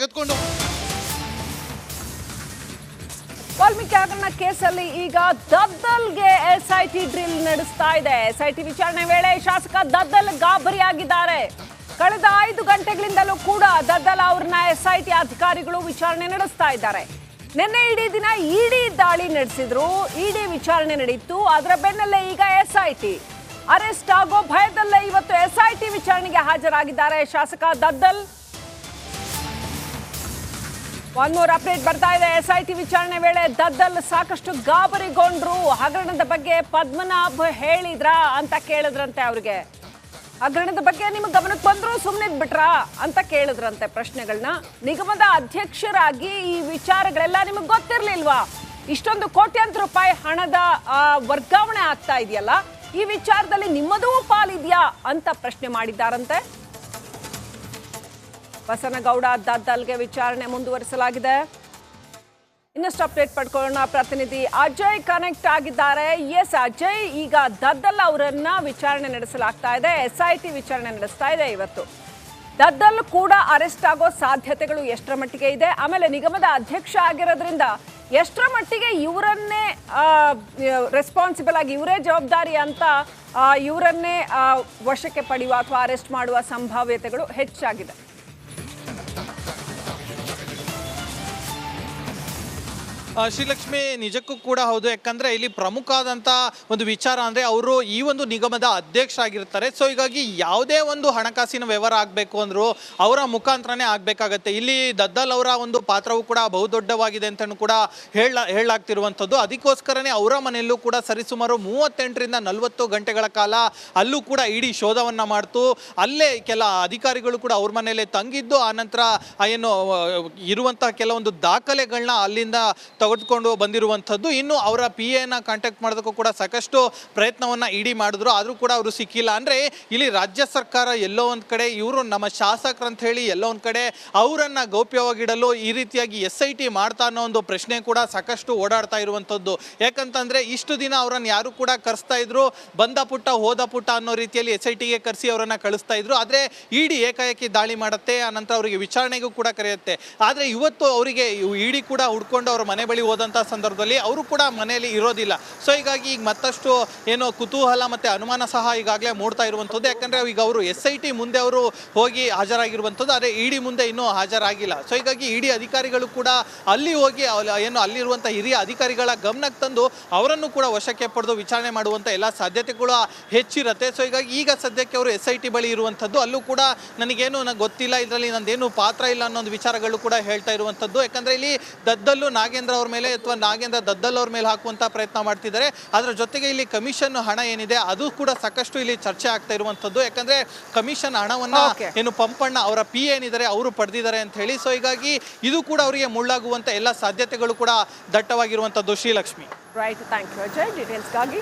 ತೆಗೆದುಕೊಂಡು ವಾಲ್ಮೀಕಿ ಹಗರಣ ಕೇಸಲ್ಲಿ ಈಗ ದದ್ದಲ್ಗೆ ಎಸ್ಐಟಿ ಡ್ರಿಲ್ ನಡೆಸ್ತಾ ಇದೆ. ಎಸ್ಐಟಿ ವಿಚಾರಣೆ ವೇಳೆ ಶಾಸಕ ದದ್ದಲ್ ಗಾಬರಿಯಾಗಿದ್ದಾರೆ. ಕಳೆದ 5 ಗಂಟೆಗಳಿಂದಲೂ ಕೂಡ ದದ್ದಲ್ ಅವ್ರನ್ನ ಎಸ್ಐಟಿ ಅಧಿಕಾರಿಗಳು ವಿಚಾರಣೆ ನಡೆಸ್ತಾ ಇದ್ದಾರೆ. ನಿನ್ನೆ ಇಡೀ ದಿನ ಇಡಿ ದಾಳಿ ನಡೆಸಿದ್ರು, ಇಡಿ ವಿಚಾರಣೆ ನಡೆಯಿತು. ಅದರ ಬೆನ್ನಲ್ಲೇ ಈಗ ಎಸ್ಐಟಿ ಅರೆಸ್ಟ್ ಆಗೋ ಭಯದಲ್ಲೇ ಇವತ್ತು ಎಸ್ಐಟಿ ವಿಚಾರಣೆಗೆ ಹಾಜರಾಗಿದ್ದಾರೆ ಶಾಸಕ ದದ್ದಲ್. ಒನ್ ಮೋರ್ ಅಪ್ಡೇಟ್ ಬರ್ತಾ ಇದೆ. ಎಸ್ಐಟಿ ವಿಚಾರಣೆ ವೇಳೆ ದದ್ದಲ್ ಸಾಕಷ್ಟು ಗಾಬರಿಗೊಂಡ್ರು. ಹಗರಣದ ಬಗ್ಗೆ ಪದ್ಮನಾಭ್ ಹೇಳಿದ್ರಾ ಅಂತ ಕೇಳಿದ್ರಂತೆ. ಅವ್ರಿಗೆ ಹಗರಣದ ಬಗ್ಗೆ ನಿಮ್ಗೆ ಗಮನಕ್ಕೆ ಬಂದ್ರು ಸುಮ್ಮನೆ ಬಿಟ್ರಾ ಅಂತ ಕೇಳಿದ್ರಂತೆ ಪ್ರಶ್ನೆಗಳನ್ನ. ನಿಗಮದ ಅಧ್ಯಕ್ಷರಾಗಿ ಈ ವಿಚಾರಗಳೆಲ್ಲ ನಿಮಗೆ ಗೊತ್ತಿರ್ಲಿಲ್ವಾ? ಇಷ್ಟೊಂದು ಕೋಟ್ಯಾಂತರ ರೂಪಾಯಿ ಹಣದ ವರ್ಗಾವಣೆ ಆಗ್ತಾ ಇದೆಯಲ್ಲ, ಈ ವಿಚಾರದಲ್ಲಿ ನಿಮ್ಮದೂ ಪಾಲಿದ್ಯಾ ಅಂತ ಪ್ರಶ್ನೆ ಮಾಡಿದ್ದಾರಂತೆ. ಬಸನಗೌಡ ದದ್ದಲ್ಗೆ ವಿಚಾರಣೆ ಮುಂದುವರಿಸಲಾಗಿದೆ. ಇನ್ನಷ್ಟು ಅಪ್ಡೇಟ್ ಪಡ್ಕೊಳ್ಳೋಣ. ಪ್ರತಿನಿಧಿ ಅಜಯ್ ಕನೆಕ್ಟ್ ಆಗಿದ್ದಾರೆ. ಎಸ್ ಅಜಯ್, ಈಗ ದದ್ದಲ್ ಅವರನ್ನ ವಿಚಾರಣೆ ನಡೆಸಲಾಗ್ತಾ ಇದೆ, ಎಸ್ಐಟಿ ವಿಚಾರಣೆ ನಡೆಸ್ತಾ ಇದೆ ಇವತ್ತು. ದದ್ದಲ್ ಕೂಡ ಅರೆಸ್ಟ್ ಆಗೋ ಸಾಧ್ಯತೆಗಳು ಎಷ್ಟರ ಮಟ್ಟಿಗೆ ಇದೆ? ಆಮೇಲೆ ನಿಗಮದ ಅಧ್ಯಕ್ಷ ಆಗಿರೋದ್ರಿಂದ ಎಷ್ಟರ ಮಟ್ಟಿಗೆ ಇವರನ್ನೇ ರೆಸ್ಪಾನ್ಸಿಬಲ್ ಆಗಿ ಇವರೇ ಜವಾಬ್ದಾರಿ ಅಂತ ಇವರನ್ನೇ ವಶಕ್ಕೆ ಪಡೆಯುವ ಅಥವಾ ಅರೆಸ್ಟ್ ಮಾಡುವ ಸಂಭಾವ್ಯತೆಗಳು ಹೆಚ್ಚಾಗಿದೆ? ಶ್ರೀಲಕ್ಷ್ಮಿ, ನಿಜಕ್ಕೂ ಕೂಡ ಹೌದು. ಯಾಕಂದರೆ ಇಲ್ಲಿ ಪ್ರಮುಖ ಆದಂಥ ಒಂದು ವಿಚಾರ ಅಂದರೆ ಅವರು ಈ ಒಂದು ನಿಗಮದ ಅಧ್ಯಕ್ಷ ಆಗಿರ್ತಾರೆ. ಸೊ ಹೀಗಾಗಿ ಯಾವುದೇ ಒಂದು ಹಣಕಾಸಿನ ವ್ಯವಹಾರ ಆಗಬೇಕು ಅಂದರೂ ಅವರ ಮುಖಾಂತರನೇ ಆಗಬೇಕಾಗತ್ತೆ. ಇಲ್ಲಿ ದದ್ದಲ್ ಅವರ ಒಂದು ಪಾತ್ರವೂ ಕೂಡ ಬಹುದೊಡ್ಡವಾಗಿದೆ ಅಂತಲೂ ಕೂಡ ಹೇಳಲಾಗ್ತಿರುವಂಥದ್ದು. ಅದಕ್ಕೋಸ್ಕರನೇ ಅವರ ಮನೆಯಲ್ಲೂ ಕೂಡ ಸರಿಸುಮಾರು 38ರಿಂದ 40 ಗಂಟೆಗಳ ಕಾಲ ಅಲ್ಲೂ ಕೂಡ ಇಡೀ ಶೋಧವನ್ನು ಮಾಡ್ತು. ಅಲ್ಲೇ ಕೆಲ ಅಧಿಕಾರಿಗಳು ಕೂಡ ಅವ್ರ ಮನೆಯಲ್ಲೇ ತಂಗಿದ್ದು, ಆನಂತರ ಏನು ಇರುವಂತಹ ಕೆಲವೊಂದು ದಾಖಲೆಗಳನ್ನ ಅಲ್ಲಿಂದ ತೆಗೆದುಕೊಂಡು ಬಂದಿರುವಂಥದ್ದು. ಇನ್ನು ಅವರ PAನ ಕಾಂಟ್ಯಾಕ್ಟ್ ಮಾಡೋದಕ್ಕೂ ಕೂಡ ಸಾಕಷ್ಟು ಪ್ರಯತ್ನವನ್ನು ಇಡಿ ಮಾಡಿದ್ರು, ಆದರೂ ಕೂಡ ಅವರು ಸಿಕ್ಕಿಲ್ಲ. ಅಂದರೆ ಇಲ್ಲಿ ರಾಜ್ಯ ಸರ್ಕಾರ ಎಲ್ಲೋ ಒಂದು ಕಡೆ ಇವರು ನಮ್ಮ ಶಾಸಕರು ಅಂತ ಹೇಳಿ ಎಲ್ಲೋ ಒಂದು ಕಡೆ ಅವರನ್ನು ಗೌಪ್ಯವಾಗಿಡಲು ಈ ರೀತಿಯಾಗಿ SIT ಮಾಡ್ತಾ ಅನ್ನೋ ಒಂದು ಪ್ರಶ್ನೆ ಕೂಡ ಸಾಕಷ್ಟು ಓಡಾಡ್ತಾ ಇರುವಂಥದ್ದು. ಯಾಕಂತಂದರೆ ಇಷ್ಟು ದಿನ ಅವರನ್ನು ಯಾರು ಕೂಡ ಕರೆಸ್ತಾ ಇದ್ರು, ಬಂದ ಪುಟ್ಟ ಹೋದ ಪುಟ್ಟ ಅನ್ನೋ ರೀತಿಯಲ್ಲಿ SITಗೆ ಕರೆಸಿ ಅವರನ್ನು ಕಳಿಸ್ತಾ ಇದ್ರು. ಆದರೆ ಇಡಿ ಏಕಾಏಕಿ ದಾಳಿ ಮಾಡುತ್ತೆ, ಆನಂತರ ಅವರಿಗೆ ವಿಚಾರಣೆಗೂ ಕೂಡ ಕರೆಯುತ್ತೆ. ಆದರೆ ಇವತ್ತು ಅವರಿಗೆ ಇಡಿ ಕೂಡ ಹುಡ್ಕೊಂಡು ಅವರ ಮನೆ ಬಳಿ ಹೋದಂಥ ಸಂದರ್ಭದಲ್ಲಿ ಅವರು ಕೂಡ ಮನೆಯಲ್ಲಿ ಇರೋದಿಲ್ಲ. ಸೊ ಹೀಗಾಗಿ ಈಗ ಮತ್ತಷ್ಟು ಏನೋ ಕುತೂಹಲ ಮತ್ತು ಅನುಮಾನ ಸಹ ಈಗಾಗಲೇ ಮೂಡ್ತಾ ಇರುವಂಥದ್ದು. ಯಾಕಂದರೆ ಈಗ ಅವರು SIT ಮುಂದೆ ಅವರು ಹೋಗಿ ಹಾಜರಾಗಿರುವಂಥದ್ದು, ಆದರೆ ಇಡಿ ಮುಂದೆ ಇನ್ನೂ ಹಾಜರಾಗಿಲ್ಲ. ಸೊ ಹೀಗಾಗಿ ಇಡಿ ಅಧಿಕಾರಿಗಳು ಕೂಡ ಅಲ್ಲಿ ಹೋಗಿ ಏನು ಅಲ್ಲಿರುವಂಥ ಹಿರಿಯ ಅಧಿಕಾರಿಗಳ ಗಮನಕ್ಕೆ ತಂದು ಅವರನ್ನು ಕೂಡ ವಶಕ್ಕೆ ಪಡೆದು ವಿಚಾರಣೆ ಮಾಡುವಂಥ ಎಲ್ಲ ಸಾಧ್ಯತೆಗಳು ಹೆಚ್ಚಿರುತ್ತೆ. ಸೊ ಹೀಗಾಗಿ ಈಗ ಸದ್ಯಕ್ಕೆ ಅವರು SIT ಬಳಿ ಇರುವಂಥದ್ದು. ಅಲ್ಲೂ ಕೂಡ ನನಗೇನು ಗೊತ್ತಿಲ್ಲ, ಇದರಲ್ಲಿ ನಂದೇನು ಪಾತ್ರ ಇಲ್ಲ ಅನ್ನೋ ಒಂದು ವಿಚಾರಗಳು ಕೂಡ ಹೇಳ್ತಾ ಇರುವಂಥದ್ದು. ಯಾಕಂದರೆ ಇಲ್ಲಿ ದದ್ದಲ್ಲು ನಾಗೇಂದ್ರ ಅವ್ರ ಮೇಲೆ ಅಥವಾ ನಾಗೇಂದ್ರ ದದ್ದಲ್ ಅವ್ರ ಮೇಲೆ ಹಾಕುವಂಥ ಪ್ರಯತ್ನ ಮಾಡ್ತಿದ್ದಾರೆ. ಅದರ ಜೊತೆಗೆ ಇಲ್ಲಿ ಕಮಿಷನ್ ಹಣ ಏನಿದೆ ಅದು ಕೂಡ ಸಾಕಷ್ಟು ಇಲ್ಲಿ ಚರ್ಚೆ ಆಗ್ತಾ ಇರುವಂಥದ್ದು. ಯಾಕಂದರೆ ಕಮಿಷನ್ ಹಣವನ್ನು ಏನು ಪಂಪಣ್ಣ ಅವರ PA ಏನಿದ್ದಾರೆ ಅವರು ಪಡೆದಿದ್ದಾರೆ ಅಂತ ಹೇಳಿ. ಸೊ ಹೀಗಾಗಿ ಇದು ಕೂಡ ಅವರಿಗೆ ಮುಳ್ಳಾಗುವಂಥ ಎಲ್ಲ ಸಾಧ್ಯತೆಗಳು ಕೂಡ ದಟ್ಟವಾಗಿರುವಂಥದ್ದು. Srilakshmi. Right, thank you Ajay ಡೀಟೇಲ್ಸ್ಗಾಗಿ.